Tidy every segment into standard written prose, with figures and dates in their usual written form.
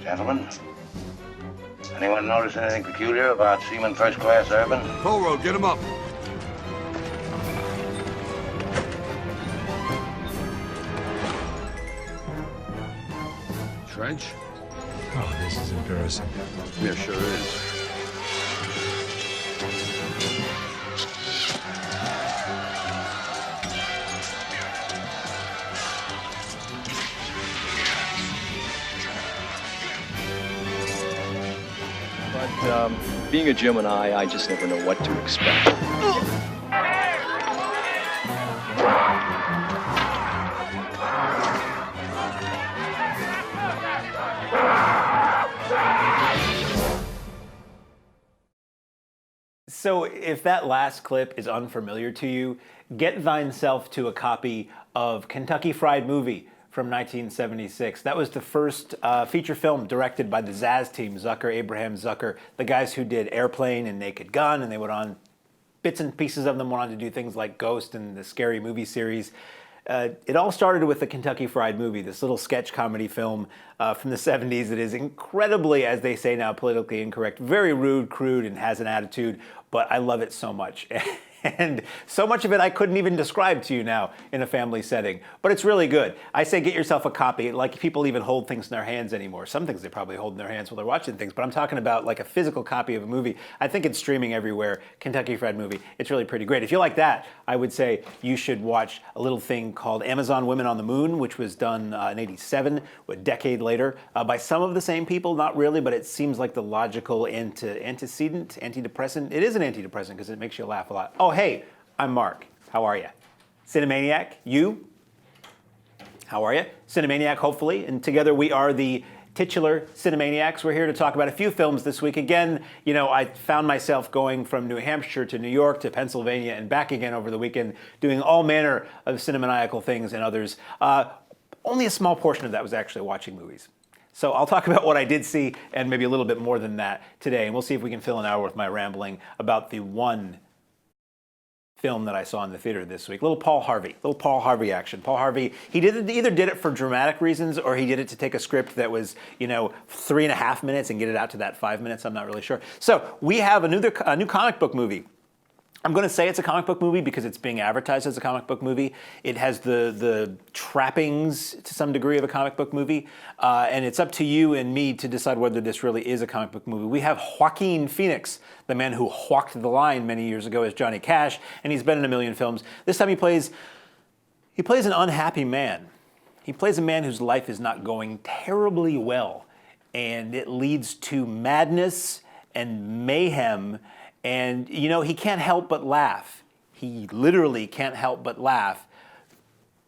Gentlemen, anyone notice anything peculiar about Seaman First Class Urban? Toll road, get him up. Trench? Oh, this is embarrassing. Yeah, sure is. But being a Gemini, I just never know what to expect. So if that last clip is unfamiliar to you, get thyself to a copy of Kentucky Fried Movie from 1976. That was the first feature film directed by the Zaz team, Zucker, Abraham Zucker, the guys who did Airplane and Naked Gun, and they went on, bits and pieces of them went on to do things like Ghost and the Scary Movie series. It all started with the Kentucky Fried Movie, this little sketch comedy film from the 70s that is incredibly, as they say now, politically incorrect, very rude, crude, and has an attitude, but I love it so much. And so much of it I couldn't even describe to you now in a family setting. But it's really good. I say get yourself a copy. Like, people even hold things in their hands anymore. Some things they probably hold in their hands while they're watching things. But I'm talking about like a physical copy of a movie. I think it's streaming everywhere. Kentucky Fried Movie. It's really pretty great. If you like that, I would say you should watch a little thing called Amazon Women on the Moon, which was done in '87, a decade later, by some of the same people. Not really, but it seems like the logical antecedent, antidepressant. It is an antidepressant because it makes you laugh a lot. Oh, hey. I'm Mark. How are you? Cinemaniac, you? How are you? Cinemaniac, hopefully. And together we are the titular Cinemaniacs. We're here to talk about a few films this week. Again, you know, I found myself going from New Hampshire to New York to Pennsylvania and back again over the weekend, doing all manner of cinemaniacal things and others. Only a small portion of that was actually watching movies. So I'll talk about what I did see and maybe a little bit more than that today. And we'll see if we can fill an hour with my rambling about the one film that I saw in the theater this week. Little Paul Harvey action. Paul Harvey, either did it for dramatic reasons or he did it to take a script that was, 3.5 minutes and get it out to that 5 minutes. I'm not really sure. So we have a new comic book movie. I'm going to say it's a comic book movie because it's being advertised as a comic book movie. It has the trappings to some degree of a comic book movie, and it's up to you and me to decide whether this really is a comic book movie. We have Joaquin Phoenix, the man who walked the line many years ago as Johnny Cash, and he's been in a million films. This time he plays an unhappy man. He plays a man whose life is not going terribly well, and it leads to madness and mayhem. And, he can't help but laugh. He literally can't help but laugh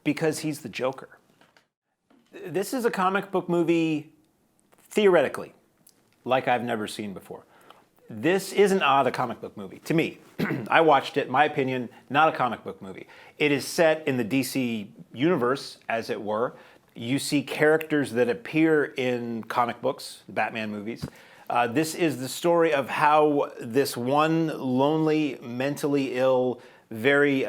because he's the Joker. This is a comic book movie, theoretically, like I've never seen before. This isn't a comic book movie, to me. I watched it, my opinion, not a comic book movie. It is set in the DC universe, as it were. You see characters that appear in comic books, Batman movies. This is the story of how this one lonely, mentally ill, very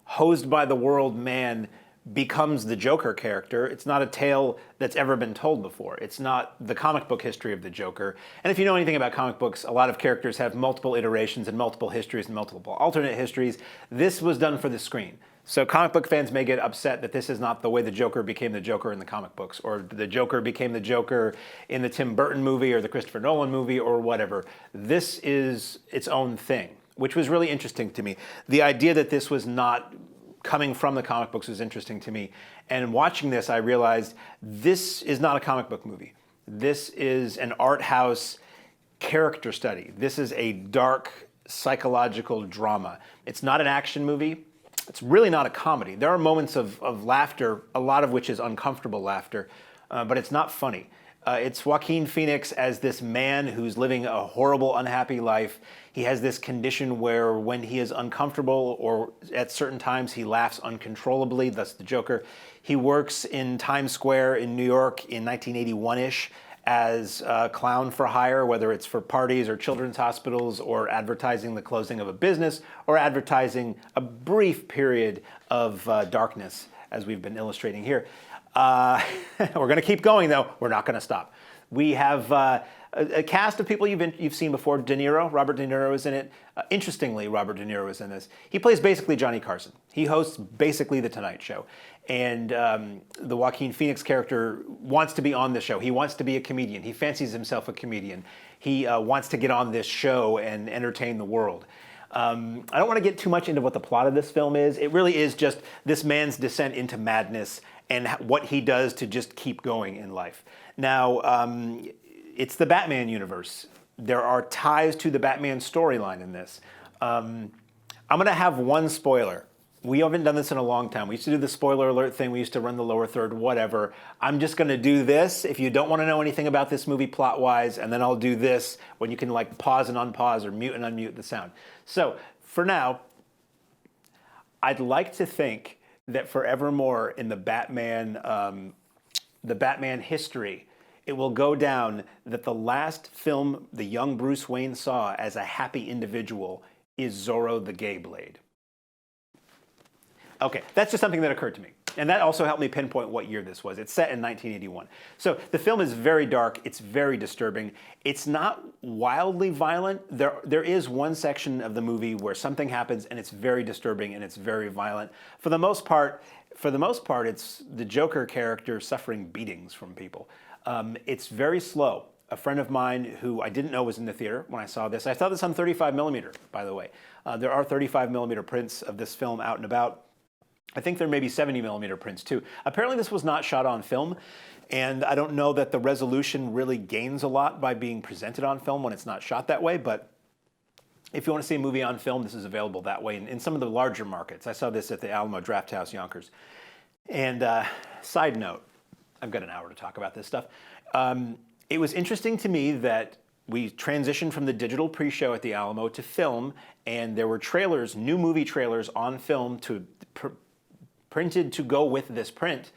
hosed by the world man becomes the Joker character. It's not a tale that's ever been told before. It's not the comic book history of the Joker. And if you know anything about comic books, a lot of characters have multiple iterations and multiple histories and multiple alternate histories. This was done for the screen. So comic book fans may get upset that this is not the way the Joker became the Joker in the comic books, or the Joker became the Joker in the Tim Burton movie or the Christopher Nolan movie or whatever. This is its own thing, which was really interesting to me. The idea that this was not coming from the comic books was interesting to me. And watching this, I realized this is not a comic book movie. This is an art house character study. This is a dark psychological drama. It's not an action movie. It's really not a comedy. There are moments of laughter, a lot of which is uncomfortable laughter, but it's not funny. It's Joaquin Phoenix as this man who's living a horrible, unhappy life. He has this condition where when he is uncomfortable or at certain times he laughs uncontrollably, thus the Joker. He works in Times Square in New York in 1981-ish as a clown for hire, whether it's for parties or children's hospitals or advertising the closing of a business or advertising a brief period of darkness, as we've been illustrating here. We're going to keep going, though. We're not going to stop. We have a cast of people you've seen before. Robert De Niro is in it. Interestingly, Robert De Niro is in this. He plays basically Johnny Carson. He hosts basically The Tonight Show. And the Joaquin Phoenix character wants to be on the show. He wants to be a comedian. He fancies himself a comedian. He wants to get on this show and entertain the world. I don't want to get too much into what the plot of this film is. It really is just this man's descent into madness and what he does to just keep going in life. Now, it's the Batman universe. There are ties to the Batman storyline in this. I'm going to have one spoiler. We haven't done this in a long time. We used to do the spoiler alert thing. We used to run the lower third, whatever. I'm just going to do this if you don't want to know anything about this movie plot-wise, and then I'll do this when you can like pause and unpause or mute and unmute the sound. So for now, I'd like to think that forevermore in the Batman history, it will go down that the last film the young Bruce Wayne saw as a happy individual is Zorro the Gay Blade. Okay, that's just something that occurred to me. And that also helped me pinpoint what year this was. It's set in 1981. So the film is very dark. It's very disturbing. It's not wildly violent. There is one section of the movie where something happens and it's very disturbing and it's very violent. For the most part, it's the Joker character suffering beatings from people. It's very slow. A friend of mine who I didn't know was in the theater when I saw this. I saw this on 35 millimeter, by the way. There are 35 millimeter prints of this film out and about. I think there may be 70 millimeter prints too. Apparently this was not shot on film, and I don't know that the resolution really gains a lot by being presented on film when it's not shot that way, but if you want to see a movie on film, this is available that way in some of the larger markets. I saw this at the Alamo Drafthouse Yonkers. And side note, I've got an hour to talk about this stuff. It was interesting to me that we transitioned from the digital pre-show at the Alamo to film, and there were trailers, new movie trailers on film printed to go with this print.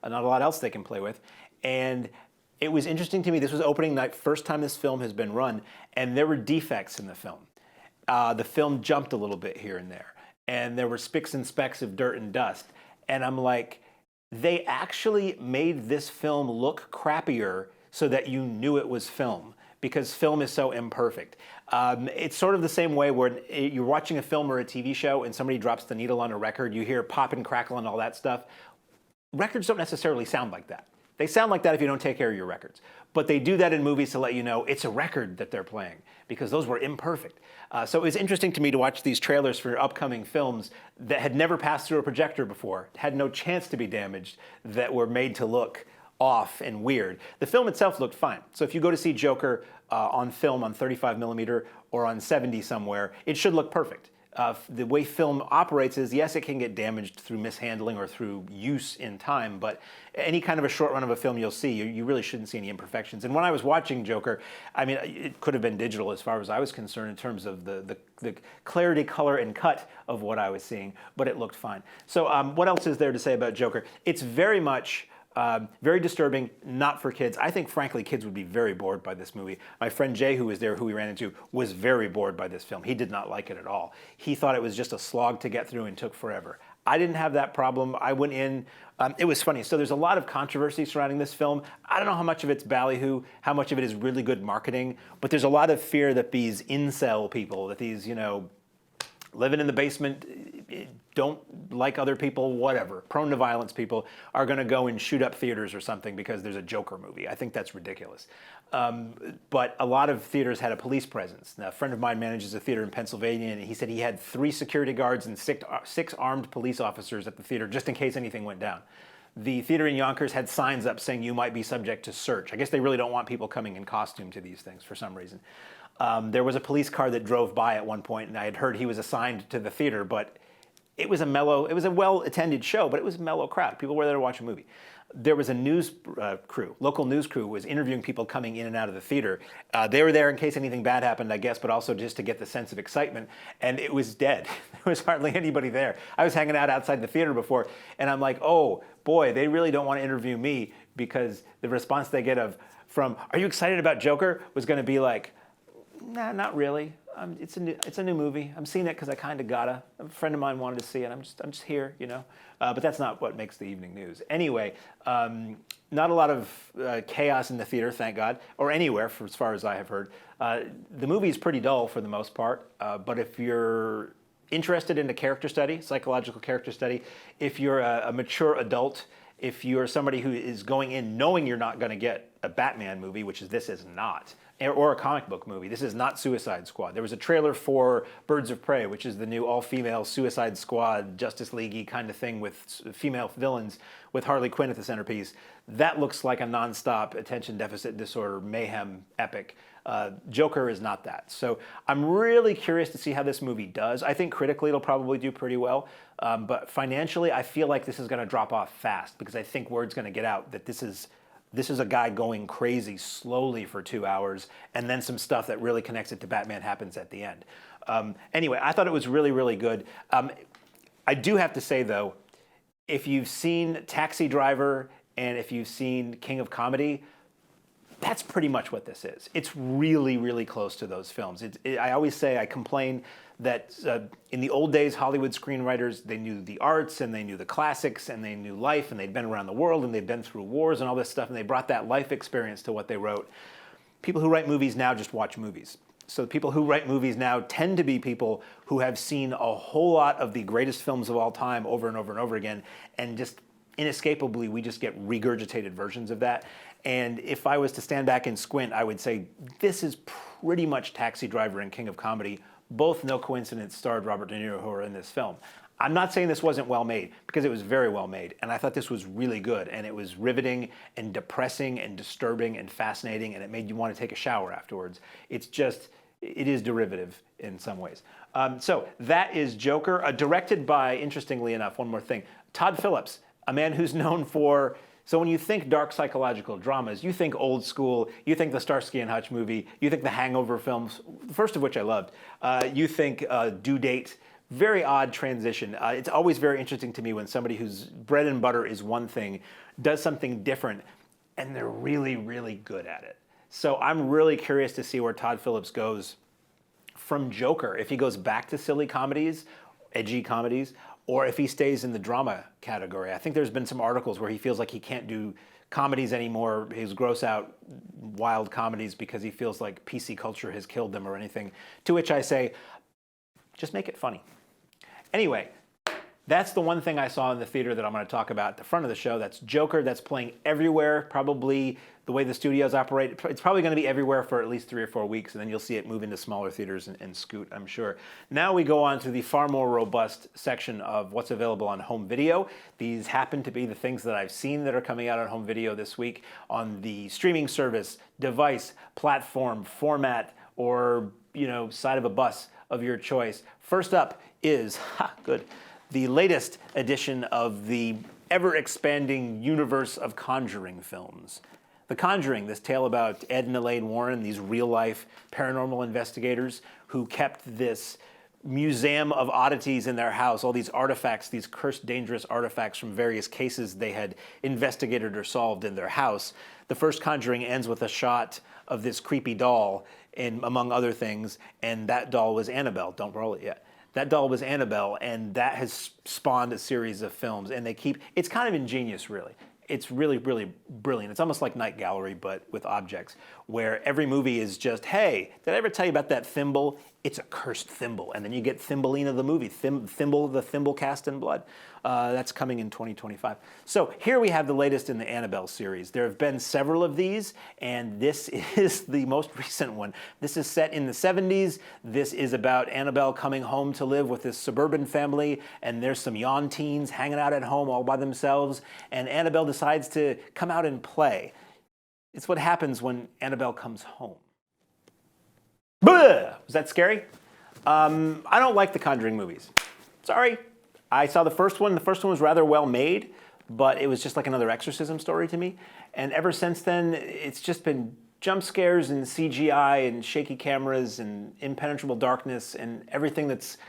Not a lot else they can play with. And it was interesting to me, this was opening night, first time this film has been run, and there were defects in the film. The film jumped a little bit here and there, and there were spicks and specks of dirt and dust. And I'm like, they actually made this film look crappier so that you knew it was film, because film is so imperfect. It's sort of the same way where you're watching a film or a TV show and somebody drops the needle on a record, you hear pop and crackle and all that stuff. Records don't necessarily sound like that. They sound like that if you don't take care of your records. But they do that in movies to let you know it's a record that they're playing, because those were imperfect. So it's interesting to me to watch these trailers for upcoming films that had never passed through a projector before, had no chance to be damaged, that were made to look off and weird. The film itself looked fine. So if you go to see Joker on film on 35 millimeter or on 70 somewhere, it should look perfect. The way film operates is, yes, it can get damaged through mishandling or through use in time, but any kind of a short run of a film you'll see, you really shouldn't see any imperfections. And when I was watching Joker, I mean, it could have been digital as far as I was concerned in terms of the clarity, color, and cut of what I was seeing, but it looked fine. So what else is there to say about Joker? It's very much very disturbing, not for kids. I think, frankly, kids would be very bored by this movie. My friend Jay, who was there, who we ran into, was very bored by this film. He did not like it at all. He thought it was just a slog to get through and took forever. I didn't have that problem. I went in. It was funny. So there's a lot of controversy surrounding this film. I don't know how much of it's ballyhoo, how much of it is really good marketing, but there's a lot of fear that these incel people, that these, living in the basement, don't like other people, whatever, prone to violence people, are going to go and shoot up theaters or something because there's a Joker movie. I think that's ridiculous. But a lot of theaters had a police presence. Now, a friend of mine manages a theater in Pennsylvania, and he said he had 3 security guards and 6 armed police officers at the theater just in case anything went down. The theater in Yonkers had signs up saying you might be subject to search. I guess they really don't want people coming in costume to these things for some reason. There was a police car that drove by at one point, and I had heard he was assigned to the theater, but it was a well-attended show, but it was a mellow crowd. People were there to watch a movie. There was a news crew, local news crew, was interviewing people coming in and out of the theater. They were there in case anything bad happened, I guess, but also just to get the sense of excitement, and it was dead. There was hardly anybody there. I was hanging out outside the theater before, and I'm like, oh, boy, they really don't want to interview me, because the response they get from, are you excited about Joker, was going to be like, nah, not really. it's a new movie. I'm seeing it because I kind of gotta. A friend of mine wanted to see it. I'm just here, you know. But that's not what makes the evening news. Anyway, not a lot of chaos in the theater, thank God, or anywhere, for as far as I have heard. The movie is pretty dull for the most part. But if you're interested in a character study, psychological character study, if you're a mature adult, if you're somebody who is going in knowing you're not going to get a Batman movie, which this is not, or a comic book movie. This is not Suicide Squad. There was a trailer for Birds of Prey, which is the new all-female Suicide Squad, Justice League-y kind of thing with female villains with Harley Quinn at the centerpiece. That looks like a nonstop attention deficit disorder mayhem epic. Joker is not that. So I'm really curious to see how this movie does. I think critically it'll probably do pretty well. But financially, I feel like this is going to drop off fast because I think word's going to get out that this is a guy going crazy slowly for 2 hours, and then some stuff that really connects it to Batman happens at the end. Anyway, I thought it was really, really good. I do have to say, though, if you've seen Taxi Driver and if you've seen King of Comedy, that's pretty much what this is. It's really, really close to those films. I always say, I complain that in the old days, Hollywood screenwriters, they knew the arts and they knew the classics and they knew life and they'd been around the world and they'd been through wars and all this stuff and they brought that life experience to what they wrote. People who write movies now just watch movies. So the people who write movies now tend to be people who have seen a whole lot of the greatest films of all time over and over and over again, and just inescapably we just get regurgitated versions of that. And if I was to stand back and squint, I would say this is pretty much Taxi Driver and King of Comedy. Both, no coincidence, starred Robert De Niro, who are in this film. I'm not saying this wasn't well made, because it was very well made, and I thought this was really good, and it was riveting and depressing and disturbing and fascinating, and it made you want to take a shower afterwards. It's just, it is derivative in some ways. So that is Joker, directed by, interestingly enough, one more thing, Todd Phillips, a man who's known for, so when you think dark psychological dramas, you think old school, you think the Starsky and Hutch movie, you think the Hangover films, the first of which I loved, you think Due Date, very odd transition. It's always very interesting to me when somebody whose bread and butter is one thing does something different, and they're really, really good at it. So I'm really curious to see where Todd Phillips goes from Joker, if he goes back to silly comedies, edgy comedies, or if he stays in the drama category. I think there's been some articles where he feels like he can't do comedies anymore, his gross out wild comedies, because he feels like PC culture has killed them or anything. To which I say, just make it funny. Anyway, that's the one thing I saw in the theater that I'm going to talk about at the front of the show. That's Joker. That's playing everywhere, probably the way the studios operate. It's probably going to be everywhere for at least 3 or 4 weeks, and then you'll see it move into smaller theaters and scoot, I'm sure. Now we go on to the far more robust section of what's available on home video. These happen to be the things that I've seen that are coming out on home video this week on the streaming service, device, platform, format, or, side of a bus of your choice. First up is, the latest edition of the ever-expanding universe of Conjuring films. The Conjuring, this tale about Ed and Elaine Warren, these real-life paranormal investigators who kept this museum of oddities in their house, all these artifacts, these cursed, dangerous artifacts from various cases they had investigated or solved in their house. The first Conjuring ends with a shot of this creepy doll, and among other things, and that doll was Annabelle. Don't roll it yet. That doll was Annabelle, and that has spawned a series of films, and it's kind of ingenious, really. It's really, really brilliant. It's almost like Night Gallery, but with objects, where every movie is just, hey, did I ever tell you about that thimble? It's a cursed thimble. And then you get Thumbelina the movie, Thimble, the Thimble Cast in Blood. That's coming in 2025. So here we have the latest in the Annabelle series. There have been several of these, and this is the most recent one. This is set in the 70s. This is about Annabelle coming home to live with this suburban family, and there's some yawn teens hanging out at home all by themselves, and Annabelle decides to come out and play. It's what happens when Annabelle comes home. Blah! Was that scary? I don't like the Conjuring movies. Sorry. I saw the first one. The first one was rather well made, but it was just like another exorcism story to me. And ever since then, it's just been jump scares and CGI and shaky cameras and impenetrable darkness and everything that's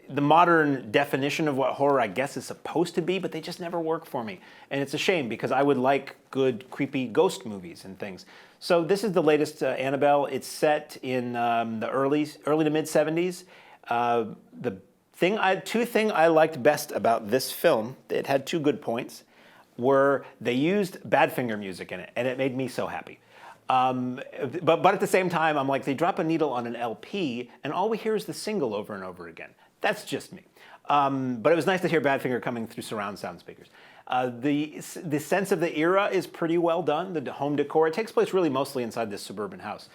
the modern definition of what horror I guess is supposed to be, but they just never work for me. And it's a shame because I would like good, creepy ghost movies and things. So this is the latest Annabelle. It's set in the early to mid 70s. Two things I liked best about this film, it had two good points, were they used Badfinger music in it, and it made me so happy. But at the same time, I'm like, they drop a needle on an LP, and all we hear is the single over and over again. That's just me. But it was nice to hear Badfinger coming through surround sound speakers. The sense of the era is pretty well done. The home decor, it takes place really mostly inside this suburban house.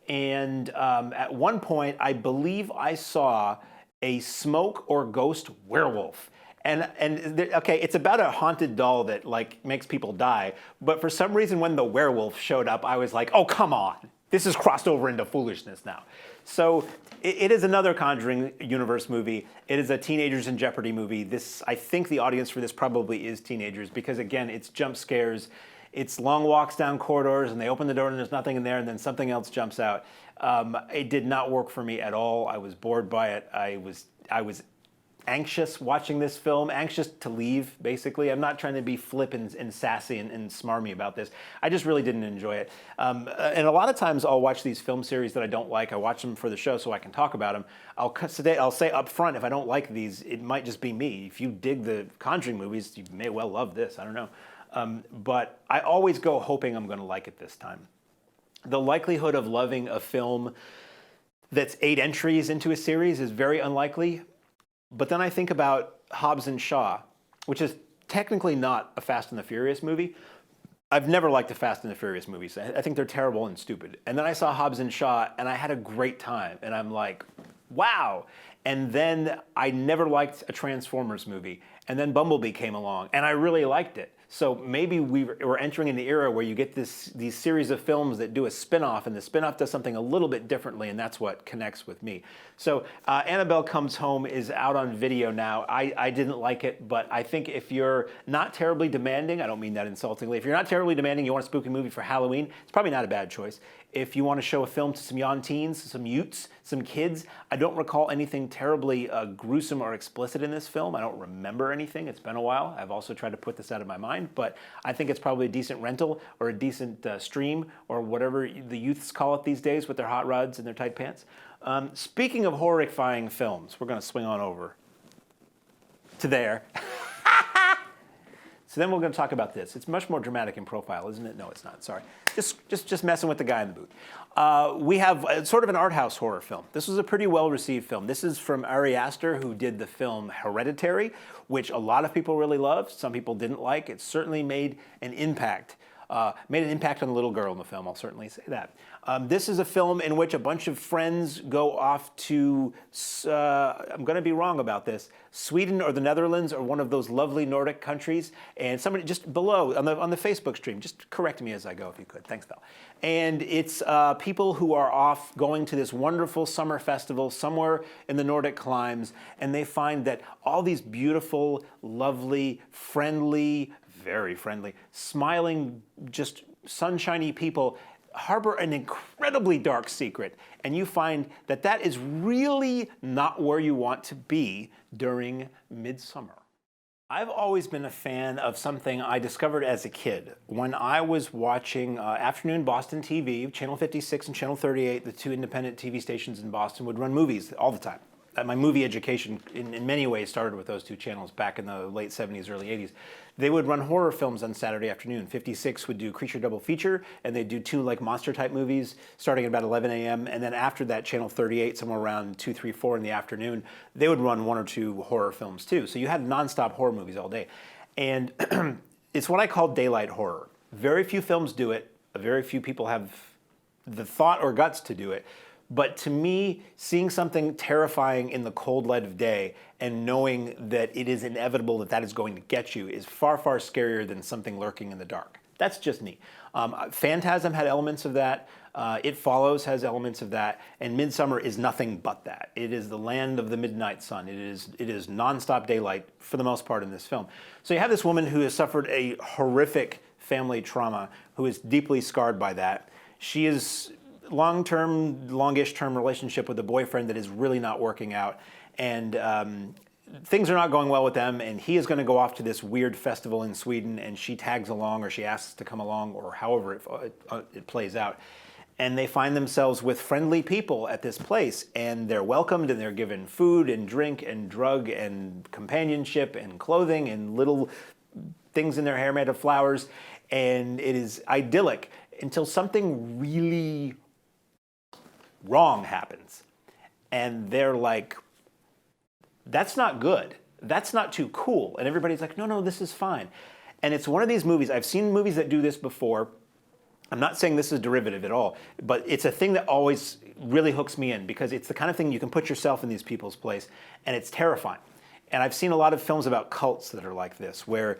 And at one point, I believe I saw a smoke or ghost werewolf. Okay, it's about a haunted doll that like makes people die, but for some reason when the werewolf showed up, I was like, oh, come on. This is crossed over into foolishness now. So it is another Conjuring universe movie. It is a Teenagers in Jeopardy movie. I think the audience for this probably is teenagers because again, it's jump scares. It's long walks down corridors and they open the door and there's nothing in there and then something else jumps out. It did not work for me at all. I was bored by it. I was anxious watching this film, anxious to leave, basically. I'm not trying to be flip and sassy and smarmy about this. I just really didn't enjoy it. And a lot of times I'll watch these film series that I don't like. I watch them for the show so I can talk about them. I'll say up front, if I don't like these, it might just be me. If you dig the Conjuring movies, you may well love this. I don't know. But I always go hoping I'm going to like it this time. The likelihood of loving a film that's 8 entries into a series is very unlikely. But then I think about Hobbs and Shaw, which is technically not a Fast and the Furious movie. I've never liked the Fast and the Furious movies. I think they're terrible and stupid. And then I saw Hobbs and Shaw, and I had a great time. And I'm like, wow. And then I never liked a Transformers movie. And then Bumblebee came along, and I really liked it. So maybe we're entering in the era where you get these series of films that do a spin-off, and the spin-off does something a little bit differently, and that's what connects with me. So Annabelle Comes Home is out on video now. I didn't like it, but I think if you're not terribly demanding, I don't mean that insultingly, if you're not terribly demanding, you want a spooky movie for Halloween, it's probably not a bad choice. If you want to show a film to some young teens, some youths, some kids, I don't recall anything terribly gruesome or explicit in this film. I don't remember anything. It's been a while. I've also tried to put this out of my mind, but I think it's probably a decent rental or a decent stream or whatever the youths call it these days with their hot rods and their tight pants. Speaking of horrifying films, we're going to swing on over to there. So then we're going to talk about this. It's much more dramatic in profile, isn't it? No, it's not. Sorry. Just messing with the guy in the booth. We have sort of an art house horror film. This was a pretty well-received film. This is from Ari Aster, who did the film Hereditary, which a lot of people really loved. Some people didn't like. It certainly made an impact. On the little girl in the film, I'll certainly say that. This is a film in which a bunch of friends go off to, I'm going to be wrong about this, Sweden or the Netherlands or one of those lovely Nordic countries. And somebody just below on the Facebook stream, just correct me as I go if you could. Thanks, Val. And it's people who are off going to this wonderful summer festival somewhere in the Nordic climes, and they find that all these beautiful, lovely, friendly, very friendly, smiling, just sunshiny people harbor an incredibly dark secret, and you find that that is really not where you want to be during Midsommar. I've always been a fan of something I discovered as a kid. When I was watching afternoon Boston TV, Channel 56 and Channel 38, the two independent TV stations in Boston, would run movies all the time. My movie education, in many ways, started with those two channels back in the late 70s, early 80s. They would run horror films on Saturday afternoon. 56 would do Creature Double Feature, and they'd do 2 like monster-type movies starting at about 11 a.m. And then after that, Channel 38, somewhere around 2, 3, 4 in the afternoon, they would run 1 or 2 horror films too. So you had nonstop horror movies all day. And it's what I call daylight horror. Very few films do it. Very few people have the thought or guts to do it. But to me, seeing something terrifying in the cold light of day and knowing that it is inevitable that that is going to get you is far, far scarier than something lurking in the dark. That's just me. Phantasm had elements of that. It Follows has elements of that. And Midsommar is nothing but that. It is the land of the midnight sun. It is nonstop daylight for the most part in this film. So you have this woman who has suffered a horrific family trauma, who is deeply scarred by that. She is longish-term relationship with a boyfriend that is really not working out. And things are not going well with them, and he is going to go off to this weird festival in Sweden, and she tags along, or she asks to come along, or however it plays out. And they find themselves with friendly people at this place, and they're welcomed, and they're given food and drink and drug and companionship and clothing and little things in their hair made of flowers, and it is idyllic until something really wrong happens. And they're like, that's not good. That's not too cool. And everybody's like, no, this is fine. And it's one of these movies, I've seen movies that do this before. I'm not saying this is derivative at all, but it's a thing that always really hooks me in because it's the kind of thing you can put yourself in these people's place, and it's terrifying. And I've seen a lot of films about cults that are like this, where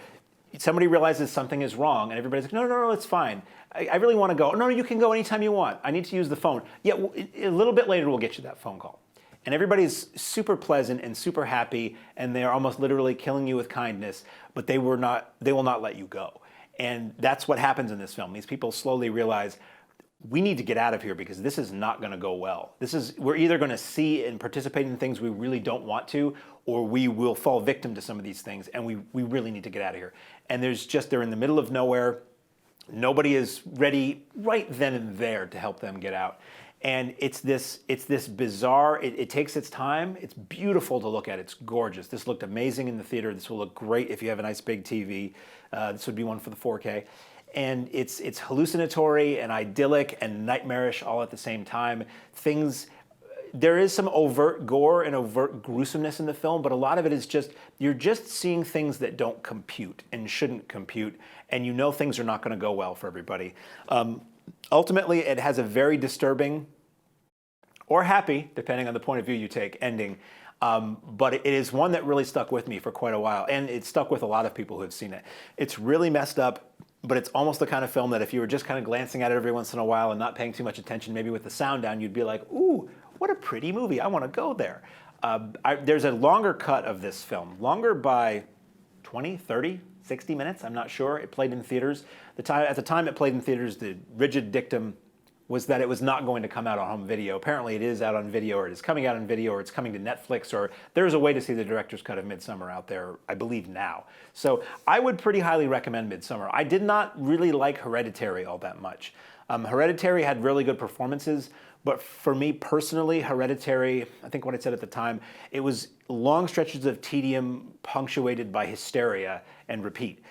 somebody realizes something is wrong, and everybody's like, no, it's fine. I really want to go. No, you can go anytime you want. I need to use the phone. Yeah, a little bit later we'll get you that phone call. And everybody's super pleasant and super happy, and they're almost literally killing you with kindness, but they will not let you go. And that's what happens in this film. These people slowly realize, we need to get out of here because this is not going to go well. We're either going to see and participate in things we really don't want to, or we will fall victim to some of these things, and we really need to get out of here. And they're in the middle of nowhere. Nobody is ready right then and there to help them get out. And it's this bizarre, it takes its time. It's beautiful to look at. It's gorgeous. This looked amazing in the theater. This will look great if you have a nice big TV. This would be one for the 4K. And it's hallucinatory and idyllic and nightmarish all at the same time. There is some overt gore and overt gruesomeness in the film, but a lot of it is you're just seeing things that don't compute and shouldn't compute, and you know things are not going to go well for everybody. Ultimately, it has a very disturbing, or happy, depending on the point of view you take, ending. But it is one that really stuck with me for quite a while, and it stuck with a lot of people who have seen it. It's really messed up, but it's almost the kind of film that if you were just kind of glancing at it every once in a while and not paying too much attention, maybe with the sound down, you'd be like, ooh, what a pretty movie. I want to go there. There's a longer cut of this film, longer by 20, 30, 60 minutes, I'm not sure. It played in theaters. At the time it played in theaters, the rigid dictum was that it was not going to come out on home video. Apparently it is out on video, or it is coming out on video, or it's coming to Netflix, or there's a way to see the director's cut of Midsommar out there, I believe now. So I would pretty highly recommend Midsommar. I did not really like Hereditary all that much. Hereditary had really good performances, but for me personally, Hereditary, I think what I said at the time, it was long stretches of tedium punctuated by hysteria and repeat.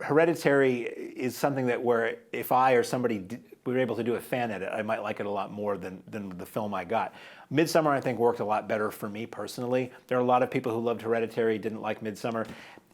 Hereditary is something that where if I or somebody were able to do a fan edit, I might like it a lot more than the film I got. Midsommar, I think, worked a lot better for me personally. There are a lot of people who loved Hereditary, didn't like Midsommar.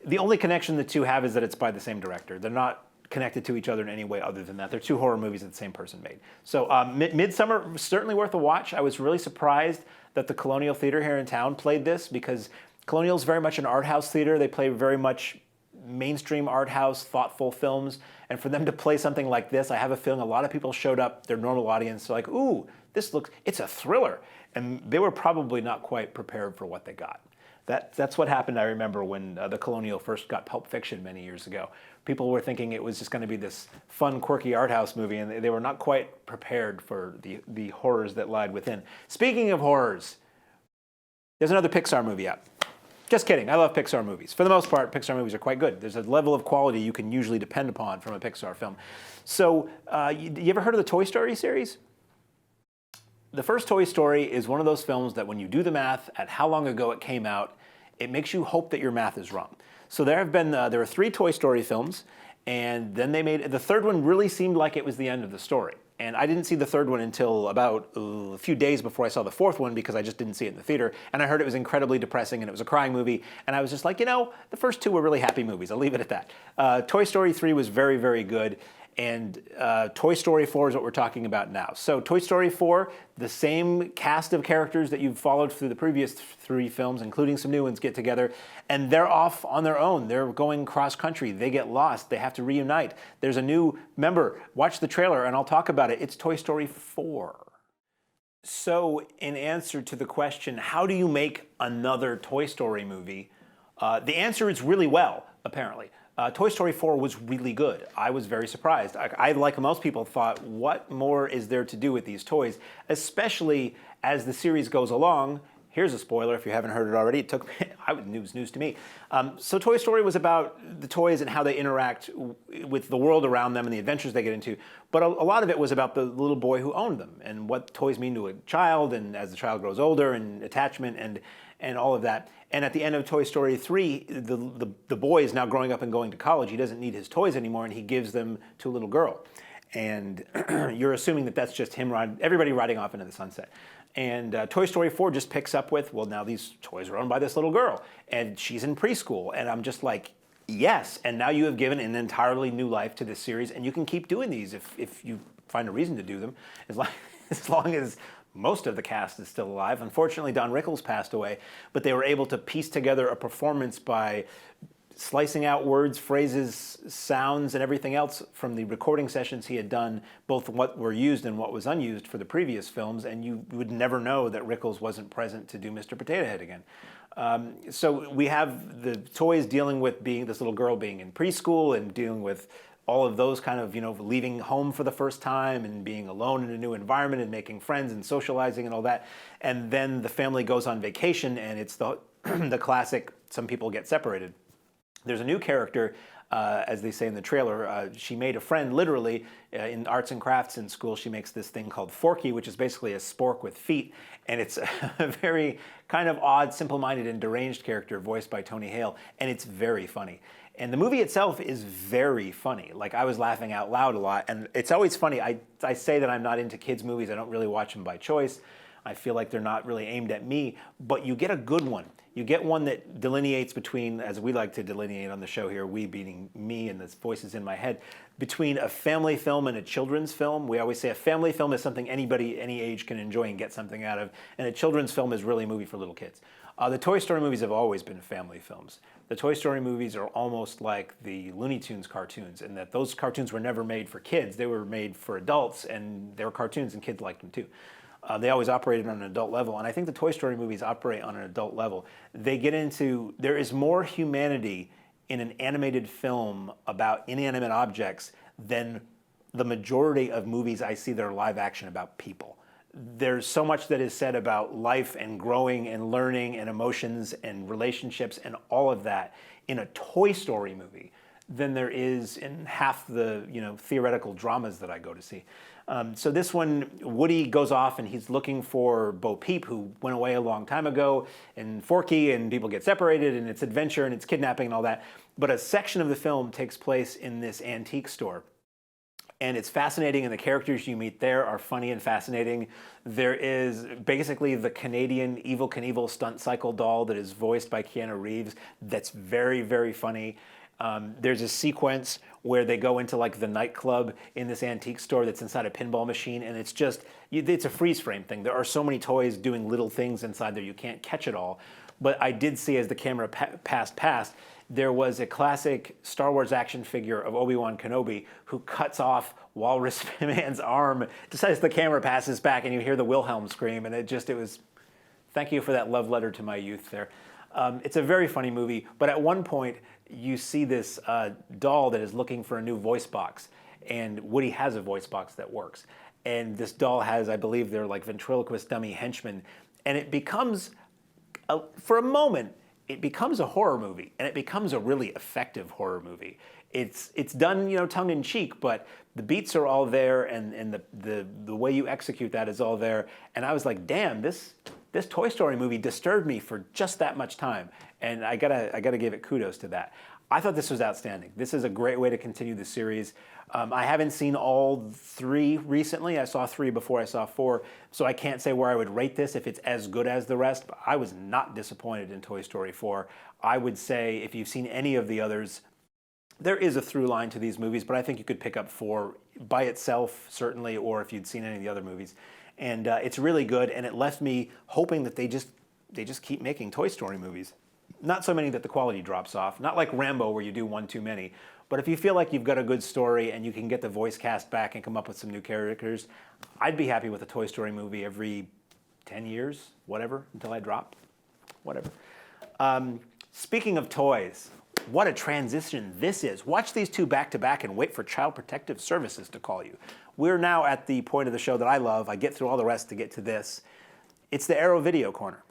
The only connection the two have is that it's by the same director. They're not connected to each other in any way other than that. They're two horror movies that the same person made. So Midsommar, certainly worth a watch. I was really surprised that the Colonial Theater here in town played this, because Colonial is very much an art house theater. They play very much mainstream art house, thoughtful films. And for them to play something like this, I have a feeling a lot of people showed up, their normal audience, like, ooh, it's a thriller. And they were probably not quite prepared for what they got. That's what happened, I remember, when the Colonial first got Pulp Fiction many years ago. People were thinking it was just going to be this fun, quirky art house movie, and they were not quite prepared for the horrors that lied within. Speaking of horrors, there's another Pixar movie out. Just kidding, I love Pixar movies. For the most part, Pixar movies are quite good. There's a level of quality you can usually depend upon from a Pixar film. So, you ever heard of the Toy Story series? The first Toy Story is one of those films that when you do the math at how long ago it came out, it makes you hope that your math is wrong. So there are 3 Toy Story films, and then they made, the third one really seemed like it was the end of the story. And I didn't see the third one until about a few days before I saw the fourth one, because I just didn't see it in the theater. And I heard it was incredibly depressing and it was a crying movie. And I was just like, the first 2 were really happy movies. I'll leave it at that. Toy Story 3 was very, very good. And Toy Story 4 is what we're talking about now. So Toy Story 4, the same cast of characters that you've followed through the previous 3 films, including some new ones, get together, and they're off on their own. They're going cross-country. They get lost. They have to reunite. There's a new member. Watch the trailer, and I'll talk about it. It's Toy Story 4. So in answer to the question, how do you make another Toy Story movie? The answer is really well, apparently. Toy Story 4 was really good. I was very surprised. I, like most people, thought, what more is there to do with these toys? Especially as the series goes along. Here's a spoiler if you haven't heard it already. It took me, it was news to me. So Toy Story was about the toys and how they interact with the world around them and the adventures they get into. But a lot of it was about the little boy who owned them and what toys mean to a child, and as the child grows older, and attachment and all of that. And at the end of Toy Story 3, the boy is now growing up and going to college. He doesn't need his toys anymore, and he gives them to a little girl. And you're assuming that that's just him everybody riding off into the sunset. And Toy Story 4 just picks up with, well, now these toys are owned by this little girl, and she's in preschool. And I'm just like, yes, and now you have given an entirely new life to this series, and you can keep doing these if you find a reason to do them, as long as most of the cast is still alive. Unfortunately, Don Rickles passed away, but they were able to piece together a performance by slicing out words, phrases, sounds, and everything else from the recording sessions he had done, both what were used and what was unused for the previous films, and you would never know that Rickles wasn't present to do Mr. Potato Head again. So we have the toys dealing with this little girl being in preschool and dealing with all of those kind of, leaving home for the first time and being alone in a new environment and making friends and socializing and all that. And then the family goes on vacation, and it's the classic, some people get separated. There's a new character, as they say in the trailer. She made a friend, literally, in arts and crafts in school. She makes this thing called Forky, which is basically a spork with feet. And it's a very kind of odd, simple-minded, and deranged character voiced by Tony Hale. And it's very funny. And the movie itself is very funny. Like, I was laughing out loud a lot. And it's always funny. I say that I'm not into kids' movies. I don't really watch them by choice. I feel like they're not really aimed at me. But you get a good one. You get one that delineates between, as we like to delineate on the show here, we being me and the voices in my head, between a family film and a children's film. We always say a family film is something anybody, any age can enjoy and get something out of, and a children's film is really a movie for little kids. The Toy Story movies have always been family films. The Toy Story movies are almost like the Looney Tunes cartoons, in that those cartoons were never made for kids. They were made for adults, and they were cartoons, and kids liked them too. They always operated on an adult level, and I think the Toy Story movies operate on an adult level. There is more humanity in an animated film about inanimate objects than the majority of movies I see that are live action about people. There's so much that is said about life and growing and learning and emotions and relationships and all of that in a Toy Story movie than there is in half the theoretical dramas that I go to see. So this one, Woody goes off and he's looking for Bo Peep, who went away a long time ago, and Forky, and people get separated, and it's adventure and it's kidnapping and all that. But a section of the film takes place in this antique store. And it's fascinating, and the characters you meet there are funny and fascinating. There is basically the Canadian Evel Knievel stunt cycle doll that is voiced by Keanu Reeves that's very, very funny. There's a sequence where they go into like the nightclub in this antique store that's inside a pinball machine, and it's a freeze frame thing. There are so many toys doing little things inside there, you can't catch it all. But I did see, as the camera passed past, there was a classic Star Wars action figure of Obi-Wan Kenobi who cuts off Walrus Man's arm just as the camera passes back, and you hear the Wilhelm scream, and it was, thank you for that love letter to my youth there. It's a very funny movie, but at one point you see this doll that is looking for a new voice box, and Woody has a voice box that works. And this doll has, I believe, they're like ventriloquist dummy henchmen, and it becomes, for a moment, it becomes a horror movie, and it becomes a really effective horror movie. It's done, tongue-in-cheek, but the beats are all there, and the way you execute that is all there. And I was like, damn, this Toy Story movie disturbed me for just that much time, and I gotta give it kudos to that. I thought this was outstanding. This is a great way to continue the series. I haven't seen all three recently. I saw 3 before I saw 4, so I can't say where I would rate this if it's as good as the rest, but I was not disappointed in Toy Story 4. I would say if you've seen any of the others, there is a through line to these movies, but I think you could pick up 4 by itself, certainly, or if you'd seen any of the other movies. And it's really good, and it left me hoping that they just keep making Toy Story movies. Not so many that the quality drops off, not like Rambo where you do one too many, but if you feel like you've got a good story and you can get the voice cast back and come up with some new characters, I'd be happy with a Toy Story movie every 10 years, whatever, until I drop, whatever. Speaking of toys, what a transition this is. Watch these two back to back and wait for Child Protective Services to call you. We're now at the point of the show that I love. I get through all the rest to get to this. It's the Arrow Video Corner.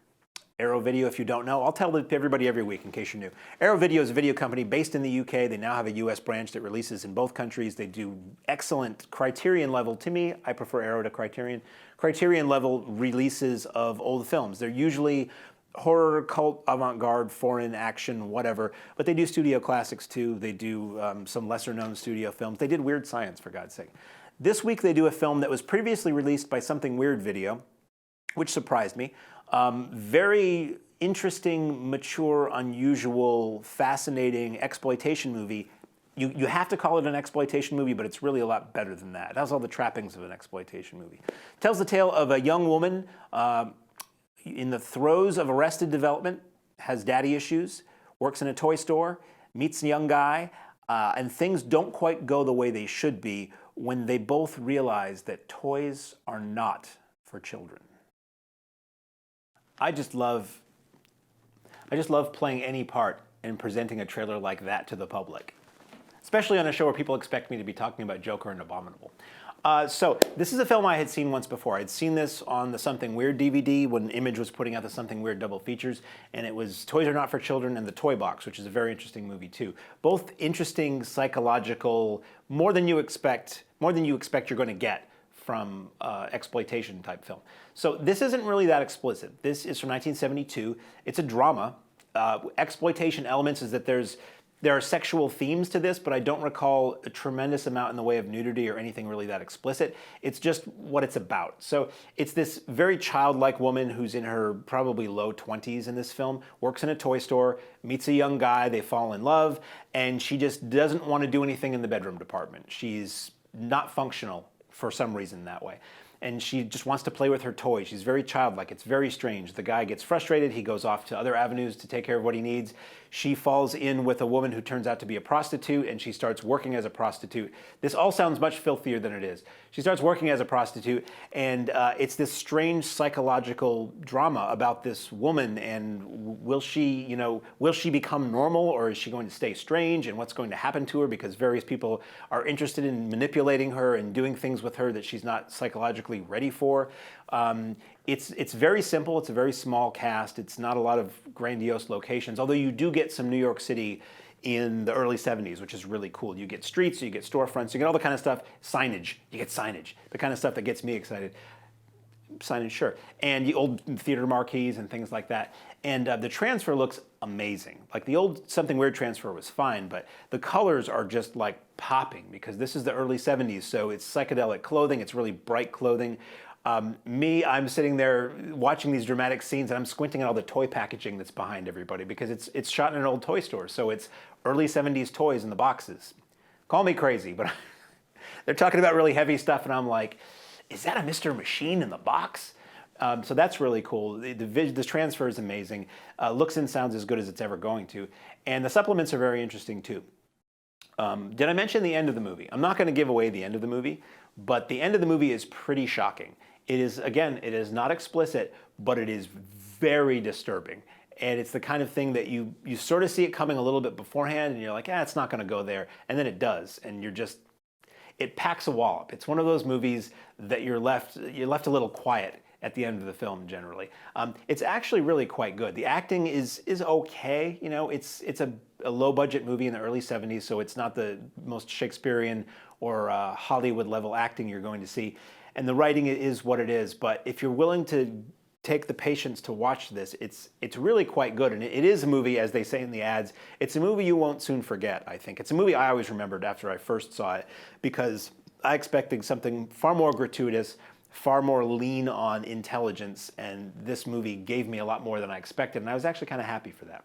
Arrow Video, if you don't know, I'll tell everybody every week in case you're new. Arrow Video is a video company based in the UK. They now have a US branch that releases in both countries. They do excellent Criterion level. To me, I prefer Arrow to Criterion. Criterion level releases of old films. They're usually horror, cult, avant-garde, foreign, action, whatever. But they do studio classics too. They do some lesser-known studio films. They did Weird Science, for God's sake. This week they do a film that was previously released by Something Weird Video, which surprised me. Very interesting, mature, unusual, fascinating exploitation movie. You have to call it an exploitation movie, but it's really a lot better than that. It has all the trappings of an exploitation movie. It tells the tale of a young woman in the throes of arrested development, has daddy issues, works in a toy store, meets a young guy, and things don't quite go the way they should be when they both realize that toys are not for children. I just love playing any part and presenting a trailer like that to the public, especially on a show where people expect me to be talking about Joker and Abominable. So this is a film I had seen once before. I'd seen this on the Something Weird DVD when Image was putting out the Something Weird double features, and it was Toys Are Not for Children and The Toy Box, which is a very interesting movie too. Both interesting, psychological, more than you expect you're going to get from exploitation type film. So this isn't really that explicit. This is from 1972. It's a drama. Exploitation elements is that there are sexual themes to this, but I don't recall a tremendous amount in the way of nudity or anything really that explicit. It's just what it's about. So it's this very childlike woman who's in her probably low 20s in this film, works in a toy store, meets a young guy, they fall in love, and she just doesn't want to do anything in the bedroom department. She's not functional for some reason that way. And she just wants to play with her toys. She's very childlike. It's very strange. The guy gets frustrated. He goes off to other avenues to take care of what he needs. She falls in with a woman who turns out to be a prostitute, and she starts working as a prostitute. This all sounds much filthier than it is. She starts working as a prostitute, and it's this strange psychological drama about this woman, and will she become normal, or is she going to stay strange, and what's going to happen to her because various people are interested in manipulating her and doing things with her that she's not psychologically ready for. It's very simple. It's a very small cast. It's not a lot of grandiose locations, although you do get some New York City in the early 70s, which is really cool. You get streets, you get storefronts, you get all the kind of stuff, signage. You get signage, the kind of stuff that gets me excited. Signage, sure. And the old theater marquees and things like that. And the transfer looks amazing. Like the old Something Weird transfer was fine, but the colors are just like popping because this is the early 70s, so it's psychedelic clothing. It's really bright clothing. I'm sitting there watching these dramatic scenes and I'm squinting at all the toy packaging that's behind everybody because it's shot in an old toy store. So it's early 70s toys in the boxes. Call me crazy, but they're talking about really heavy stuff and I'm like, is that a Mr. Machine in the box? So that's really cool. The transfer is amazing. Looks and sounds as good as it's ever going to. And the supplements are very interesting too. Did I mention the end of the movie? I'm not going to give away the end of the movie, but the end of the movie is pretty shocking. It is not explicit, but it is very disturbing. And it's the kind of thing that you sort of see it coming a little bit beforehand, and you're like, it's not going to go there. And then it does, and it packs a wallop. It's one of those movies that you're left a little quiet at the end of the film generally. It's actually really quite good. The acting is okay. You know, it's a low budget movie in the early 70s, so it's not the most Shakespearean or Hollywood level acting you're going to see. And the writing is what it is. But if you're willing to take the patience to watch this, it's really quite good. And it is a movie, as they say in the ads, it's a movie you won't soon forget, I think. It's a movie I always remembered after I first saw it because I expected something far more gratuitous, far more lean on intelligence, and this movie gave me a lot more than I expected, and I was actually kind of happy for that.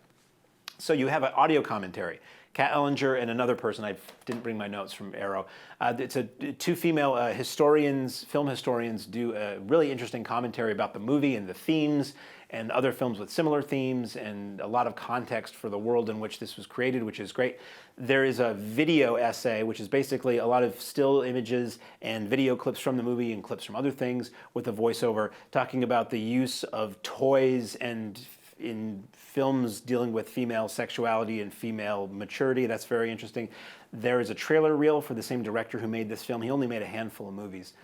So you have an audio commentary. Kat Ellinger and another person, I didn't bring my notes from Arrow. It's two female film historians do a really interesting commentary about the movie and the themes and other films with similar themes and a lot of context for the world in which this was created, which is great. There is a video essay, which is basically a lot of still images and video clips from the movie and clips from other things with a voiceover talking about the use of toys and in films dealing with female sexuality and female maturity. That's very interesting. There is a trailer reel for the same director who made this film. He only made a handful of movies.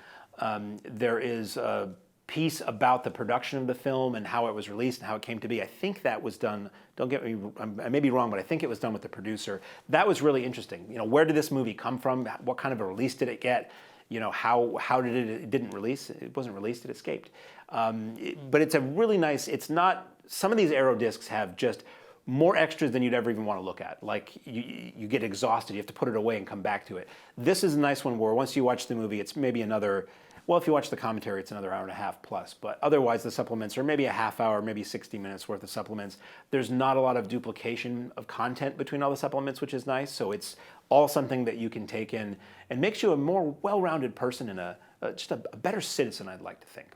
There is a piece about the production of the film and how it was released and how it came to be. I think that was done, don't get me, I may be wrong, but I think it was done with the producer. That was really interesting. You know, where did this movie come from? What kind of a release did it get? You know, how did it didn't release? It wasn't released, it escaped. But it's a really nice, it's not, some of these Arrow discs have just more extras than you'd ever even want to look at. Like, you get exhausted, you have to put it away and come back to it. This is a nice one where once you watch the movie, it's maybe another, well, if you watch the commentary, it's another hour and a half plus, but otherwise the supplements are maybe a half hour, maybe 60 minutes worth of supplements. There's not a lot of duplication of content between all the supplements, which is nice, so it's all something that you can take in and makes you a more well-rounded person and just a better citizen, I'd like to think.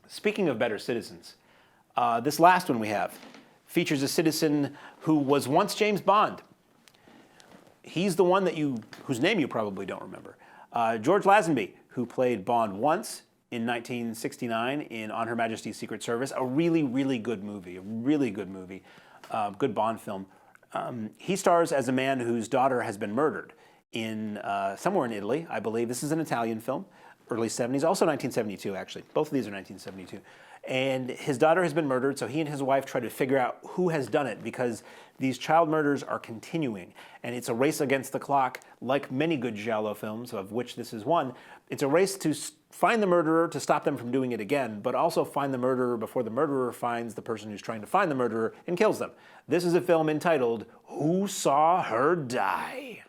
Speaking of better citizens, this last one we have features a citizen who was once James Bond. He's the one whose name you probably don't remember. George Lazenby, who played Bond once in 1969 in On Her Majesty's Secret Service, a really, really good movie, good Bond film. He stars as a man whose daughter has been murdered in somewhere in Italy, I believe. This is an Italian film, early 70s, also 1972 actually. Both of these are 1972. And his daughter has been murdered, so he and his wife try to figure out who has done it because these child murders are continuing. And it's a race against the clock, like many good giallo films, of which this is one. It's a race to find the murderer, to stop them from doing it again, but also find the murderer before the murderer finds the person who's trying to find the murderer and kills them. This is a film entitled, Who Saw Her Die?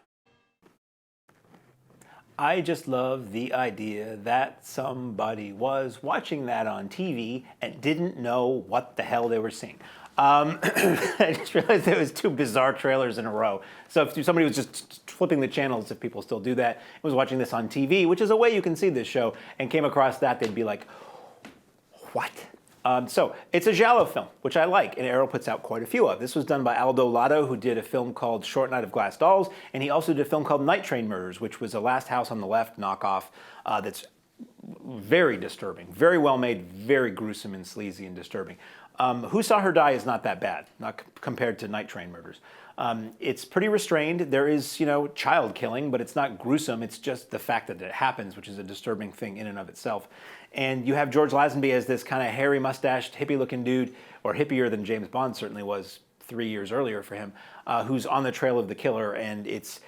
I just love the idea that somebody was watching that on TV and didn't know what the hell they were seeing. I just realized there was two bizarre trailers in a row. So if somebody was just flipping the channels, if people still do that, was watching this on TV, which is a way you can see this show, and came across that, they'd be like, what? So it's a giallo film, which I like, and Arrow puts out quite a few of. This was done by Aldo Lado, who did a film called Short Night of Glass Dolls, and he also did a film called Night Train Murders, which was a Last House on the Left knockoff that's very disturbing, very well made, very gruesome and sleazy and disturbing. Who Saw Her Die is not that bad, not compared to Night Train Murders. It's pretty restrained. There is, child killing, but it's not gruesome. It's just the fact that it happens, which is a disturbing thing in and of itself. And you have George Lazenby as this kind of hairy mustached, hippie-looking dude, or hippier than James Bond certainly was 3 years earlier for him, who's on the trail of the killer, and it's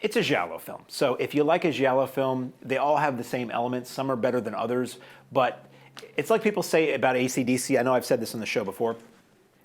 a giallo film. So if you like a giallo film, they all have the same elements. Some are better than others, but it's like people say about AC/DC. I know I've said this on the show before.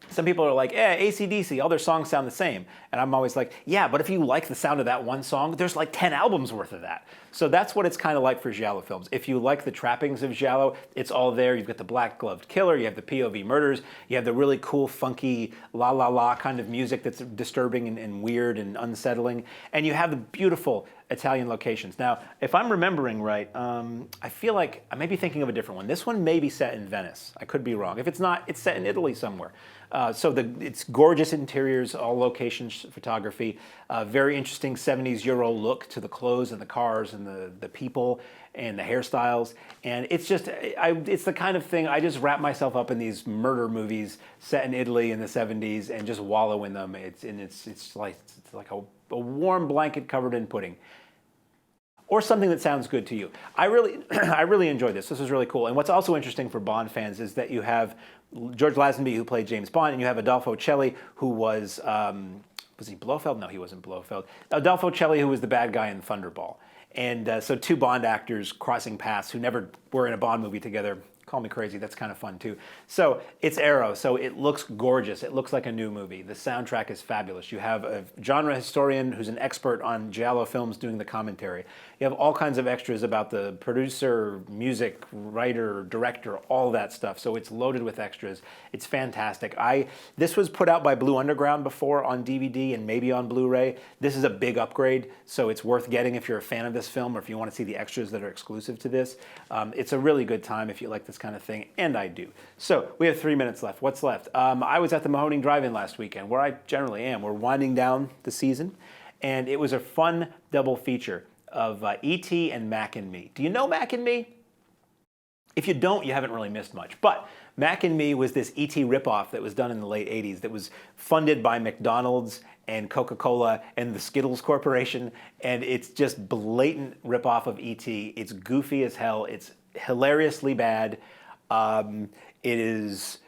Some people are like, AC/DC, all their songs sound the same. And I'm always like, yeah, but if you like the sound of that one song, there's like 10 albums worth of that. So that's what it's kind of like for giallo films. If you like the trappings of giallo, it's all there. You've got the black-gloved killer, you have the POV murders, you have the really cool, funky, la-la-la kind of music that's disturbing and weird and unsettling, and you have the beautiful Italian locations. Now, if I'm remembering right, I feel like I may be thinking of a different one. This one may be set in Venice. I could be wrong. If it's not, it's set in Italy somewhere. So it's gorgeous interiors, all location photography, very interesting 70s Euro look to the clothes and the cars and the people and the hairstyles. And it's just, it's the kind of thing, I just wrap myself up in these murder movies set in Italy in the 70s and just wallow in them. It's like a warm blanket covered in pudding. Or something that sounds good to you. I really enjoyed this. This was really cool. And what's also interesting for Bond fans is that you have George Lazenby, who played James Bond, and you have Adolfo Celli, who was he Blofeld? No, he wasn't Blofeld. Adolfo Celli, who was the bad guy in Thunderball. And so two Bond actors crossing paths who never were in a Bond movie together. Call me crazy, that's kind of fun too. So it's Arrow, so it looks gorgeous. It looks like a new movie. The soundtrack is fabulous. You have a genre historian who's an expert on giallo films doing the commentary. You have all kinds of extras about the producer, music, writer, director, all that stuff. So it's loaded with extras. It's fantastic. This was put out by Blue Underground before on DVD and maybe on Blu-ray. This is a big upgrade, so it's worth getting if you're a fan of this film or if you want to see the extras that are exclusive to this. It's a really good time if you like this kind of thing, and I do. So we have 3 minutes left. What's left? I was at the Mahoning Drive-In last weekend, where I generally am. We're winding down the season, and it was a fun double feature of E.T. and Mac and Me. Do you know Mac and Me? If you don't, you haven't really missed much. But Mac and Me was this E.T. ripoff that was done in the late 80s that was funded by McDonald's and Coca-Cola and the Skittles Corporation, and it's just blatant ripoff of E.T. It's goofy as hell. It's hilariously bad. It is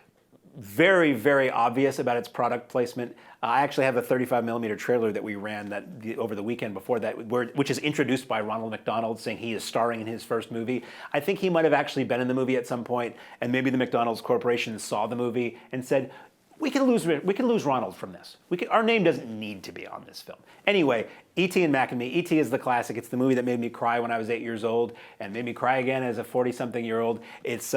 very, very obvious about its product placement. I actually have a 35mm trailer that we ran over the weekend before that, which is introduced by Ronald McDonald, saying he is starring in his first movie. I think he might have actually been in the movie at some point, and maybe the McDonald's Corporation saw the movie and said, we can lose Ronald from this. Our name doesn't need to be on this film. Anyway, E.T. and Mac and Me. E.T. is the classic. It's the movie that made me cry when I was 8 years old and made me cry again as a 40-something-year-old. It's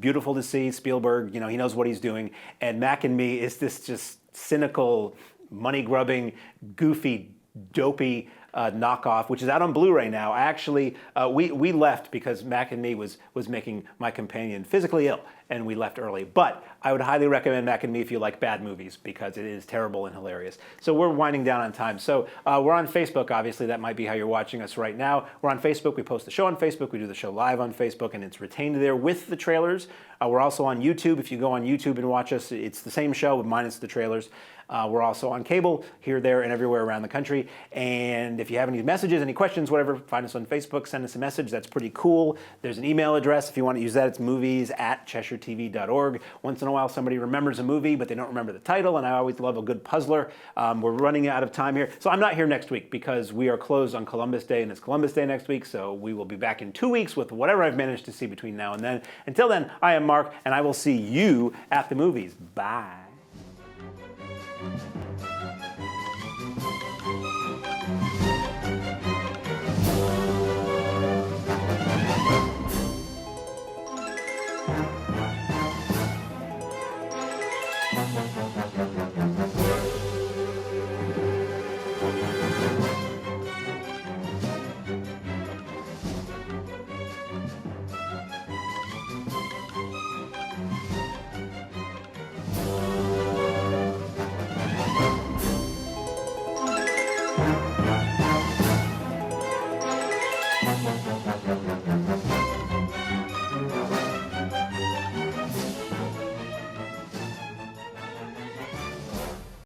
beautiful to see. Spielberg, he knows what he's doing. And Mac and Me is this just cynical, money-grubbing, goofy, dopey knockoff, which is out on Blu-ray now. I actually, we left because Mac and Me was making my companion physically ill, and we left early. But I would highly recommend Mac and Me if you like bad movies, because it is terrible and hilarious. So we're winding down on time. So we're on Facebook, obviously. That might be how you're watching us right now. We're on Facebook. We post the show on Facebook. We do the show live on Facebook, and it's retained there with the trailers. We're also on YouTube. If you go on YouTube and watch us, it's the same show minus the trailers. We're also on cable here, there, and everywhere around the country. And if you have any messages, any questions, whatever, find us on Facebook, send us a message. That's pretty cool. There's an email address if you want to use that. It's movies@CheshireTV.org. Once in a while, somebody remembers a movie, but they don't remember the title, and I always love a good puzzler. We're running out of time here. So I'm not here next week because we are closed on Columbus Day, and it's Columbus Day next week, so we will be back in 2 weeks with whatever I've managed to see between now and then. Until then, I am Mark, and I will see you at the movies. Bye. Thank you.